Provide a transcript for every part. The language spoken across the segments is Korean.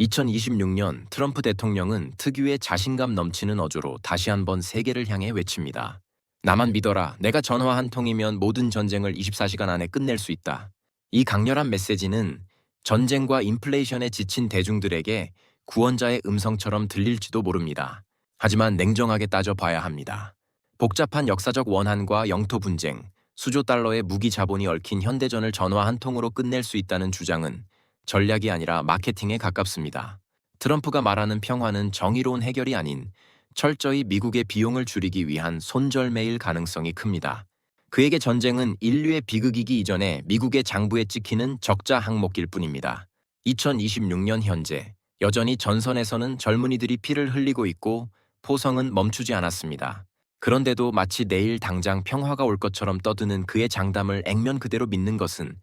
2026년 트럼프 대통령은 특유의 자신감 넘치는 어조로 다시 한번 세계를 향해 외칩니다. 나만 믿어라. 내가 전화 한 통이면 모든 전쟁을 24시간 안에 끝낼 수 있다. 이 강렬한 메시지는 전쟁과 인플레이션에 지친 대중들에게 구원자의 음성처럼 들릴지도 모릅니다. 하지만 냉정하게 따져봐야 합니다. 복잡한 역사적 원한과 영토 분쟁, 수조 달러의 무기 자본이 얽힌 현대전을 전화 한 통으로 끝낼 수 있다는 주장은 전략이 아니라 마케팅에 가깝습니다. 트럼프가 말하는 평화는 정의로운 해결이 아닌 철저히 미국의 비용을 줄이기 위한 손절매일 가능성이 큽니다. 그에게 전쟁은 인류의 비극이기 이전에 미국의 장부에 찍히는 적자 항목일 뿐입니다. 2026년 현재 여전히 전선에서는 젊은이들이 피를 흘리고 있고 포성은 멈추지 않았습니다. 그런데도 마치 내일 당장 평화가 올 것처럼 떠드는 그의 장담을 액면 그대로 믿는 것은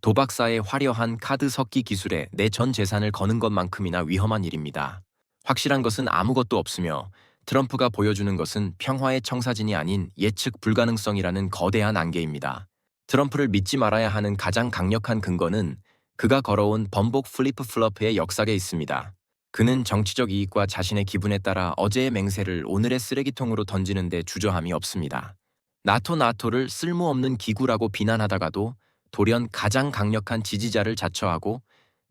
도박사의 화려한 카드 섞기 기술에 내 전 재산을 거는 것만큼이나 위험한 일입니다. 확실한 것은 아무것도 없으며 트럼프가 보여주는 것은 평화의 청사진이 아닌 예측 불가능성이라는 거대한 안개입니다. 트럼프를 믿지 말아야 하는 가장 강력한 근거는 그가 걸어온 번복 플리프플러프의 역사에 있습니다. 그는 정치적 이익과 자신의 기분에 따라 어제의 맹세를 오늘의 쓰레기통으로 던지는 데 주저함이 없습니다. 나토를 쓸모없는 기구라고 비난하다가도 돌연 가장 강력한 지지자를 자처하고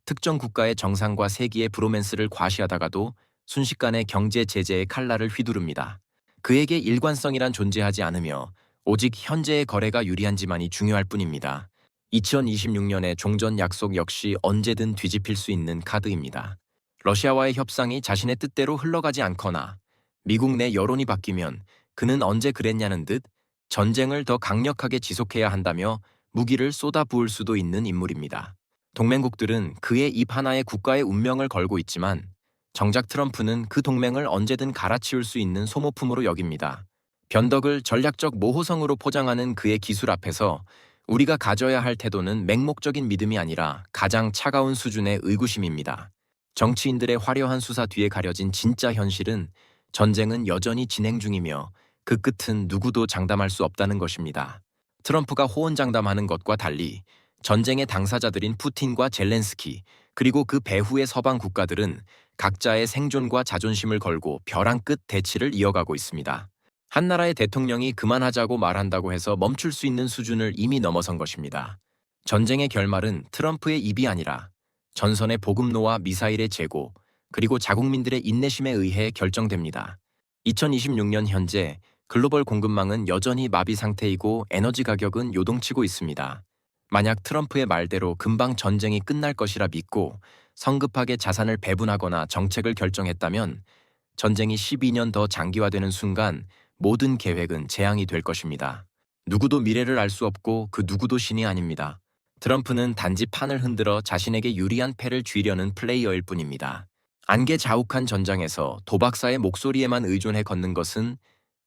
특정 국가의 정상과 세기의 브로맨스를 과시하다가도 순식간에 경제 제재의 칼날을 휘두릅니다. 그에게 일관성이란 존재하지 않으며 오직 현재의 거래가 유리한지만이 중요할 뿐입니다. 2026년의 종전 약속 역시 언제든 뒤집힐 수 있는 카드입니다. 러시아와의 협상이 자신의 뜻대로 흘러가지 않거나 미국 내 여론이 바뀌면 그는 언제 그랬냐는 듯 전쟁을 더 강력하게 지속해야 한다며 무기를 쏟아부을 수도 있는 인물입니다. 동맹국들은 그의 입 하나에 국가의 운명을 걸고 있지만 정작 트럼프는 그 동맹을 언제든 갈아치울 수 있는 소모품으로 여깁니다. 변덕을 전략적 모호성으로 포장하는 그의 기술 앞에서 우리가 가져야 할 태도는 맹목적인 믿음이 아니라 가장 차가운 수준의 의구심입니다. 정치인들의 화려한 수사 뒤에 가려진 진짜 현실은 전쟁은 여전히 진행 중이며 그 끝은 누구도 장담할 수 없다는 것입니다. 트럼프가 호언장담하는 것과 달리 전쟁의 당사자들인 푸틴과 젤렌스키 그리고 그 배후의 서방 국가들은 각자의 생존과 자존심을 걸고 벼랑 끝 대치를 이어가고 있습니다. 한 나라의 대통령이 그만하자고 말한다고 해서 멈출 수 있는 수준을 이미 넘어선 것입니다. 전쟁의 결말은 트럼프의 입이 아니라 전선의 보급로와 미사일의 재고 그리고 자국민들의 인내심에 의해 결정됩니다. 2026년 현재 글로벌 공급망은 여전히 마비 상태이고 에너지 가격은 요동치고 있습니다. 만약 트럼프의 말대로 금방 전쟁이 끝날 것이라 믿고 성급하게 자산을 배분하거나 정책을 결정했다면 전쟁이 12년 더 장기화되는 순간 모든 계획은 재앙이 될 것입니다. 누구도 미래를 알 수 없고 그 누구도 신이 아닙니다. 트럼프는 단지 판을 흔들어 자신에게 유리한 패를 쥐려는 플레이어일 뿐입니다. 안개 자욱한 전장에서 도박사의 목소리에만 의존해 걷는 것은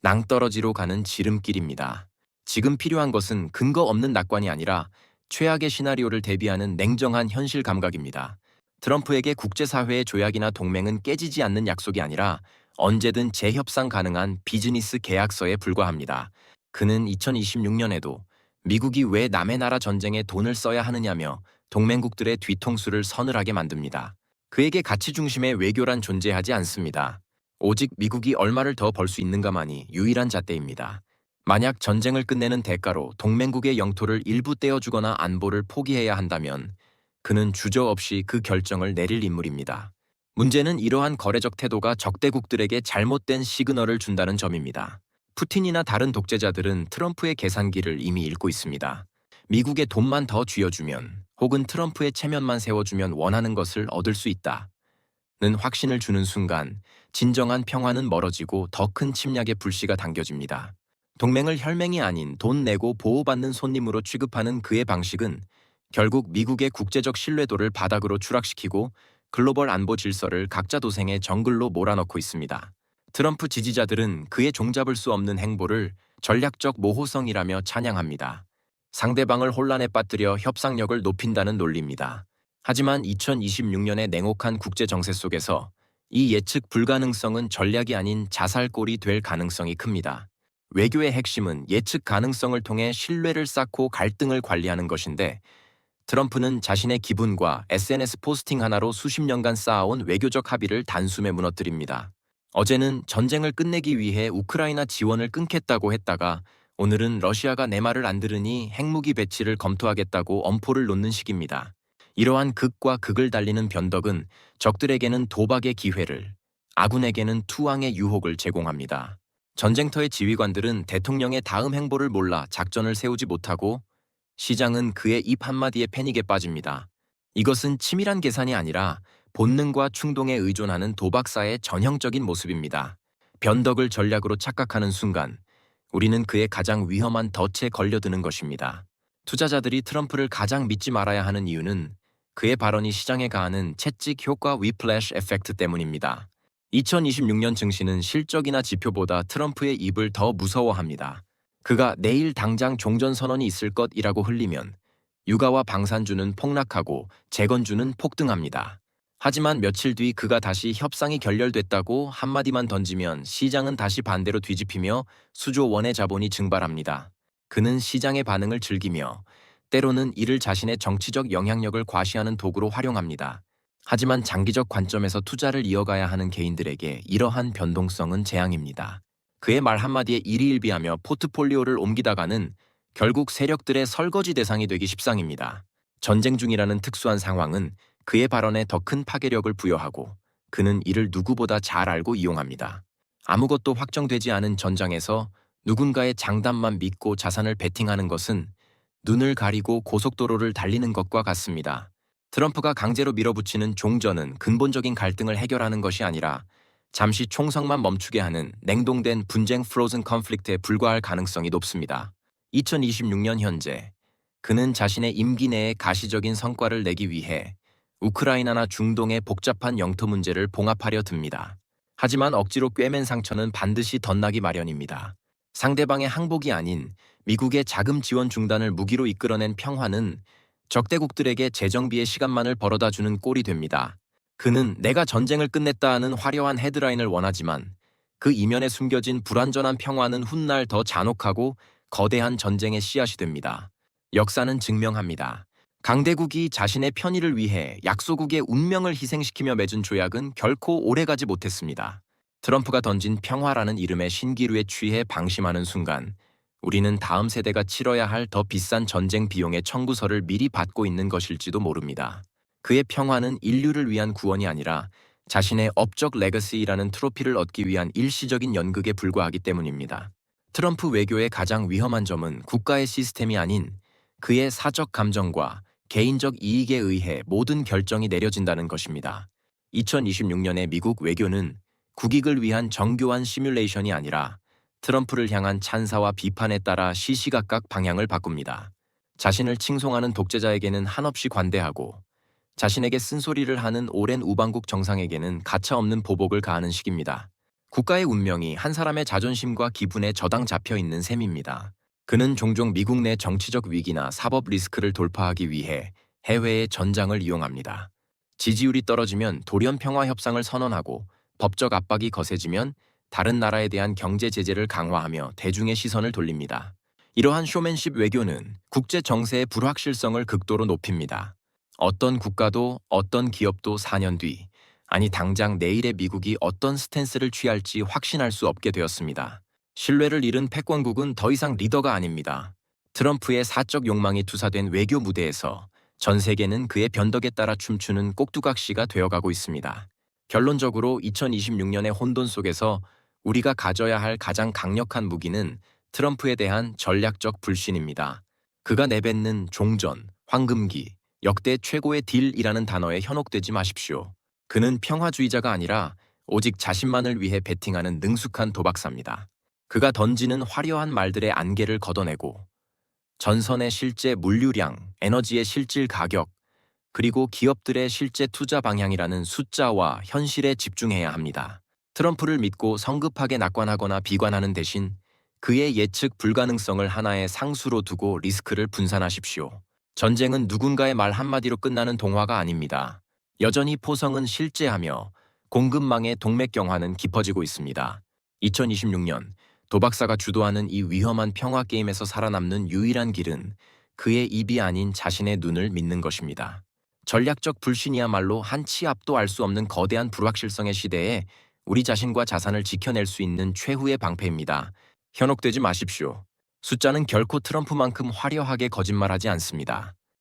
낭떠러지로 가는 지름길입니다. 지금 필요한 것은 근거 없는 낙관이 아니라 최악의 시나리오를 대비하는 냉정한 현실 감각입니다. 트럼프에게 국제사회의 조약이나 동맹은 깨지지 않는 약속이 아니라 언제든 재협상 가능한 비즈니스 계약서에 불과합니다. 그는 2026년에도 미국이 왜 남의 나라 전쟁에 돈을 써야 하느냐며 동맹국들의 뒤통수를 서늘하게 만듭니다. 그에게 가치 중심의 외교란 존재하지 않습니다. 오직 미국이 얼마를 더 벌 수 있는가만이 유일한 잣대입니다. 만약 전쟁을 끝내는 대가로 동맹국의 영토를 일부 떼어주거나 안보를 포기해야 한다면 그는 주저없이 그 결정을 내릴 인물입니다. 문제는 이러한 거래적 태도가 적대국들에게 잘못된 시그널을 준다는 점입니다. 푸틴이나 다른 독재자들은 트럼프의 계산기를 이미 읽고 있습니다. 미국의 돈만 더 쥐어주면 혹은 트럼프의 체면만 세워주면 원하는 것을 얻을 수 있다. 는 확신을 주는 순간 진정한 평화는 멀어지고 더 큰 침략의 불씨가 당겨집니다. 동맹을 혈맹이 아닌 돈 내고 보호받는 손님으로 취급하는 그의 방식은 결국 미국의 국제적 신뢰도를 바닥으로 추락시키고 글로벌 안보 질서를 각자 도생의 정글로 몰아넣고 있습니다. 트럼프 지지자들은 그의 종잡을 수 없는 행보를 전략적 모호성이라며 찬양합니다. 상대방을 혼란에 빠뜨려 협상력을 높인다는 논리입니다. 하지만 2026년의 냉혹한 국제 정세 속에서 이 예측 불가능성은 전략이 아닌 자살골이 될 가능성이 큽니다. 외교의 핵심은 예측 가능성을 통해 신뢰를 쌓고 갈등을 관리하는 것인데 트럼프는 자신의 기분과 SNS 포스팅 하나로 수십 년간 쌓아온 외교적 합의를 단숨에 무너뜨립니다. 어제는 전쟁을 끝내기 위해 우크라이나 지원을 끊겠다고 했다가 오늘은 러시아가 내 말을 안 들으니 핵무기 배치를 검토하겠다고 엄포를 놓는 식입니다. 이러한 극과 극을 달리는 변덕은 적들에게는 도박의 기회를, 아군에게는 투항의 유혹을 제공합니다. 전쟁터의 지휘관들은 대통령의 다음 행보를 몰라 작전을 세우지 못하고 시장은 그의 입 한마디에 패닉에 빠집니다. 이것은 치밀한 계산이 아니라 본능과 충동에 의존하는 도박사의 전형적인 모습입니다. 변덕을 전략으로 착각하는 순간 우리는 그의 가장 위험한 덫에 걸려드는 것입니다. 투자자들이 트럼프를 가장 믿지 말아야 하는 이유는 그의 발언이 시장에 가하는 채찍 효과 위플래시 에펙트 때문입니다. 2026년 증시는 실적이나 지표보다 트럼프의 입을 더 무서워합니다. 그가 내일 당장 종전선언이 있을 것이라고 흘리면 유가와 방산주는 폭락하고 재건주는 폭등합니다. 하지만 며칠 뒤 그가 다시 협상이 결렬됐다고 한마디만 던지면 시장은 다시 반대로 뒤집히며 수조 원의 자본이 증발합니다. 그는 시장의 반응을 즐기며 때로는 이를 자신의 정치적 영향력을 과시하는 도구로 활용합니다. 하지만 장기적 관점에서 투자를 이어가야 하는 개인들에게 이러한 변동성은 재앙입니다. 그의 말 한마디에 일희일비하며 포트폴리오를 옮기다가는 결국 세력들의 설거지 대상이 되기 십상입니다. 전쟁 중이라는 특수한 상황은 그의 발언에 더 큰 파괴력을 부여하고 그는 이를 누구보다 잘 알고 이용합니다. 아무것도 확정되지 않은 전장에서 누군가의 장담만 믿고 자산을 베팅하는 것은 눈을 가리고 고속도로를 달리는 것과 같습니다. 트럼프가 강제로 밀어붙이는 종전은 근본적인 갈등을 해결하는 것이 아니라 잠시 총성만 멈추게 하는 냉동된 분쟁 프로즌 컨플릭트에 불과할 가능성이 높습니다. 2026년 현재 그는 자신의 임기 내에 가시적인 성과를 내기 위해 우크라이나나 중동의 복잡한 영토 문제를 봉합하려 듭니다. 하지만 억지로 꿰맨 상처는 반드시 덧나기 마련입니다. 상대방의 항복이 아닌 미국의 자금 지원 중단을 무기로 이끌어낸 평화는 적대국들에게 재정비의 시간만을 벌어다주는 꼴이 됩니다. 그는 내가 전쟁을 끝냈다 하는 화려한 헤드라인을 원하지만 그 이면에 숨겨진 불완전한 평화는 훗날 더 잔혹하고 거대한 전쟁의 씨앗이 됩니다. 역사는 증명합니다. 강대국이 자신의 편의를 위해 약소국의 운명을 희생시키며 맺은 조약은 결코 오래가지 못했습니다. 트럼프가 던진 평화라는 이름의 신기루에 취해 방심하는 순간 우리는 다음 세대가 치러야 할 더 비싼 전쟁 비용의 청구서를 미리 받고 있는 것일지도 모릅니다. 그의 평화는 인류를 위한 구원이 아니라 자신의 업적 레거시라는 트로피를 얻기 위한 일시적인 연극에 불과하기 때문입니다. 트럼프 외교의 가장 위험한 점은 국가의 시스템이 아닌 그의 사적 감정과 개인적 이익에 의해 모든 결정이 내려진다는 것입니다. 2026년의 미국 외교는 국익을 위한 정교한 시뮬레이션이 아니라 트럼프를 향한 찬사와 비판에 따라 시시각각 방향을 바꿉니다. 자신을 칭송하는 독재자에게는 한없이 관대하고 자신에게 쓴소리를 하는 오랜 우방국 정상에게는 가차없는 보복을 가하는 식입니다. 국가의 운명이 한 사람의 자존심과 기분에 저당 잡혀 있는 셈입니다. 그는 종종 미국 내 정치적 위기나 사법 리스크를 돌파하기 위해 해외의 전장을 이용합니다. 지지율이 떨어지면 돌연 평화 협상을 선언하고 법적 압박이 거세지면 다른 나라에 대한 경제 제재를 강화하며 대중의 시선을 돌립니다. 이러한 쇼맨십 외교는 국제 정세의 불확실성을 극도로 높입니다. 어떤 국가도 어떤 기업도 4년 뒤, 아니 당장 내일의 미국이 어떤 스탠스를 취할지 확신할 수 없게 되었습니다. 신뢰를 잃은 패권국은 더 이상 리더가 아닙니다. 트럼프의 사적 욕망이 투사된 외교 무대에서 전 세계는 그의 변덕에 따라 춤추는 꼭두각시가 되어가고 있습니다. 결론적으로 2026년의 혼돈 속에서 우리가 가져야 할 가장 강력한 무기는 트럼프에 대한 전략적 불신입니다. 그가 내뱉는 종전, 황금기, 역대 최고의 딜이라는 단어에 현혹되지 마십시오. 그는 평화주의자가 아니라 오직 자신만을 위해 베팅하는 능숙한 도박사입니다. 그가 던지는 화려한 말들의 안개를 걷어내고 전선의 실제 물류량, 에너지의 실질 가격, 그리고 기업들의 실제 투자 방향이라는 숫자와 현실에 집중해야 합니다. 트럼프를 믿고 성급하게 낙관하거나 비관하는 대신 그의 예측 불가능성을 하나의 상수로 두고 리스크를 분산하십시오. 전쟁은 누군가의 말 한마디로 끝나는 동화가 아닙니다. 여전히 포성은 실제하며 공급망의 동맥경화는 깊어지고 있습니다. 2026년 도박사가 주도하는 이 위험한 평화 게임에서 살아남는 유일한 길은 그의 입이 아닌 자신의 눈을 믿는 것입니다. 전략적 불신이야말로 한 치 앞도 알 수 없는 거대한 불확실성의 시대에 우리 자신과 자산을 지켜낼 수 있는 최후의 방패입니다. 현혹되지 마십시오. 숫자는 결코 트럼프만큼 화려하게 거짓말하지 않습니다.